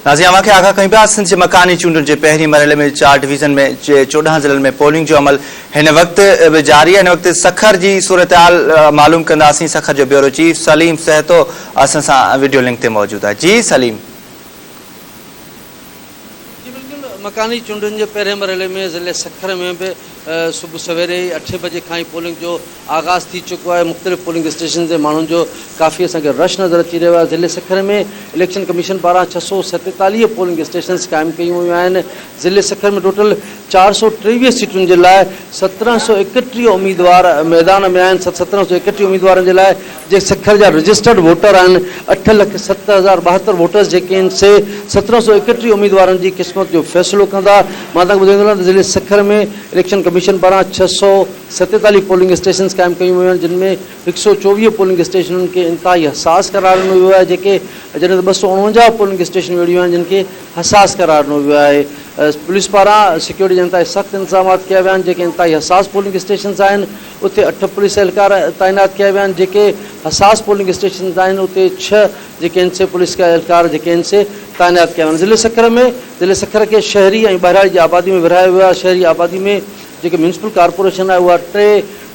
नाज़रीन खे आगाह कयूं पिया सिंध जे मकानी चूंडुनि जे पहिरीं मरहले में 4 डिवीज़न में 14 ज़िलनि में पोलिंग जो अमल हिन वक़्त बि जारी आहे। हिन वक़्त सखर जी सूरतहाल मालूम कंदासीं। सखर जो ब्यूरो चीफ सलीम सहतो असां सां वीडियो लिंक ते मौजूद आहे। जी सलीम। जी बिल्कुल, मकानी चूंडुनि जे पहिरें मरहले में ज़िले सखर में भी सुबह सवेरे 8 बजे खां पोलिंग जो आगाज़ थी चुको है। मुख़्तलिफ़ पोलिंग स्टेशन से मानून जो काफ़ी असांखे रश नज़र अची रहियो आहे। ज़िले सखर में इलेक्शन कमीशन पारां 647 पोलिंग स्टेशन्स क़ाइमु कयूं वियूं आहिनि। ज़िले सखर में टोटल 423 सीटुनि जे लाइ 1731 उम्मीदवार मैदान में आहिनि। 1731 उम्मीदवारनि जे लाइ जे सखर जा रजिस्टर्ड वोटर आहिनि 8,07,072 वोटर्स जेके आहिनि से 1731 उम्मीदवारनि जी क़िस्मत जो फ़ैसिलो कंदा। मां तव्हांखे ॿुधाईंदो त ज़िले सखर में इलेक्शन कमीशन पारां 647 पोलिंग स्टेशन क़ाइमु कयूं वियूं आहिनि, जिन में 124 पोलिंग स्टेशननि खे इंतिहाई हसास करार ॾिनो वियो आहे। जेके जॾहिं त 249 पोलिंग स्टेशन अहिड़ियूं आहिनि जिन खे हसास करार ॾिनो वियो आहे। पुलिस पारां सिक्योरिटी जे इंतिहाई सख़्तु इंतज़ामात कया विया आहिनि। जेके इंतिहाई हसास पोलिंग स्टेशन आहिनि उते 8 पुलिस एहलकार तैनात कया विया आहिनि। जेके हसास पोलिंग स्टेशन आहिनि उते 6 जेके आहिनि से पुलिस एहलकार जेके आहिनि से तैनात कया विया आहिनि। ज़िले सखर खे शहरी ऐं ॿाहिरां जी आबादी में विरहायो वियो आहे। शहरी आबादी में जेके म्यूनसिपल कॉर्पोरेशन आहे उहा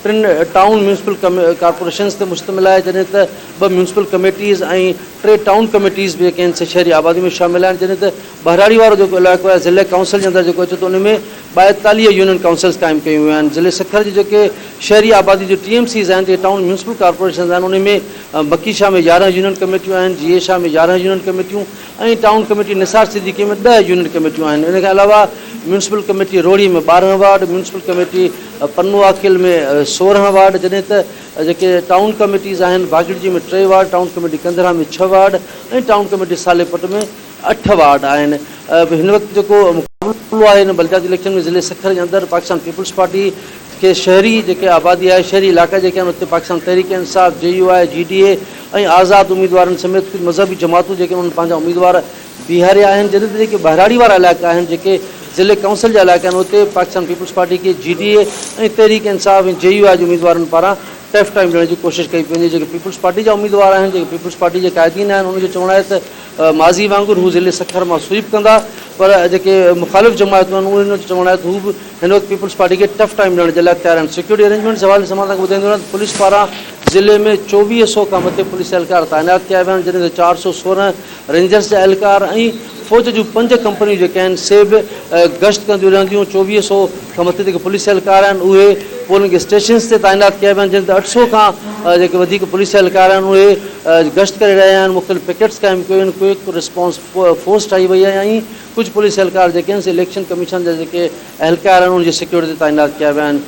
3 टाउन म्यूनसिपल कॉर्पोरेशन्स ते मुश्तमिल आहे, जॾहिं त 2 म्यूनसिपल कमेटीज़ ऐं 3 टाउन कमेटीज़ बि जेके आहिनि से शहरी आबादी में शामिल आहिनि। जॾहिं त बहिराड़ी वारो जेको इलाइक़ो आहे ज़िले काउंसिल जे अंदरि जेको अचे थो उन में 42 यूनियन काउंसिल्स क़ाइमु कयूं वियूं आहिनि। ज़िले सखर जी जेके शहरी आबादी जो TMCs आहिनि, जेके टाउन म्यूनसिपल कॉर्पोरेशन आहिनि, उन में बकीशाह में 11 यूनियन कमेटियूं आहिनि, GA में 11 यूनियन कमेटियूं ऐं टाउन कमेटी निसार सिद्दीकी में 10 यूनियन कमेटियूं आहिनि। इन खां अलावा म्यूनसिपल कमेटी रोड़ी में 12 वार्ड, म्यूनसिपल कमेटी पन्नू आकिल में 16 वार्ड, जॾहिं त जेके टाउन कमेटीज़ आहिनि भागड़जी में 3 वार्ड, टाउन कमेटी कंदरा में 6 वार्ड ऐं टाउन कमेटी सालेपट में 8 वार्ड आहिनि। हिन वक़्तु जेको मुक़ाबिलो आहे हिन बल्दियाती इलेक्शन में ज़िले सखर जे अंदरि पाकिस्तान पीपल्स पार्टी के शहरी जेके आबादी आहे, शहरी इलाइक़ा जेके आहिनि उते पाकिस्तान तहरीक इंसाफ़, JUI, GDA ऐं आज़ाद उम्मीदवारनि समेत कुझु मज़हबी जमातूं जेके उन्हनि पंहिंजा उम्मीदवार बीहारिया आहिनि। जॾहिं त जेके बहिराड़ी वारा इलाइक़ा आहिनि, जेके ज़िले काउंसिल जा इलाइक़ा आहिनि, उते पाकिस्तान पीपल्स पार्टी खे GDA ऐं तहरीक इंसाफ़ ऐं JUI जे उम्मीदवारनि पारां टफ टाइम ॾियण जी कोशिशि कई पई वञे। जेके पीपल्स पार्टी जा उम्मीदवार आहिनि, जेके पीपल्स पार्टी जे क़ाइदीन आहिनि, उनजो चवणु आहे त माज़ी वांगुरु हू ज़िले सखर मां स्वीप कंदा, पर जेके मुख़ालिफ़ जमातूं आहिनि उन्हनि जो चवणु आहे त हू बि हिन वक़्तु पीपल्स पार्टी खे टफ टाइम ॾियण जे लाइ तयारु आहिनि। सिक्योरिटी अरेंजमेंट जे हवाले सां मां तव्हांखे ॿुधाईंदो आहियां पुलिस पारां ज़िले में 2400 खां मथे पुलिस एहलकार तैनात कया विया आहिनि, जॾहिं त 416 रेंजर्स जा एहलकार ऐं फ़ौज जूं 5 कंपनियूं जेके आहिनि से बि गश्त कंदियूं रहंदियूं। 2400 खां मथे जेके पुलिस एहलकार आहिनि उहे पोलिंग स्टेशन्स ते तैनात कया विया आहिनि, जॾहिं त 800 खां जेके वधीक पुलिस एहलकार आहिनि उहे गश्त करे रहिया आहिनि। मुख़्तलिफ़ पिकेट्स क़ाइमु कयूं आहिनि, क्विक रिस्पॉन्स फोर्स ठाही वई आहे ऐं कुझु पुलिस एहलकार जेके आहिनि से इलेक्शन कमीशन जा जेके एहलकार आहिनि उनजी सिक्योरिटी ते तैनात कया विया आहिनि।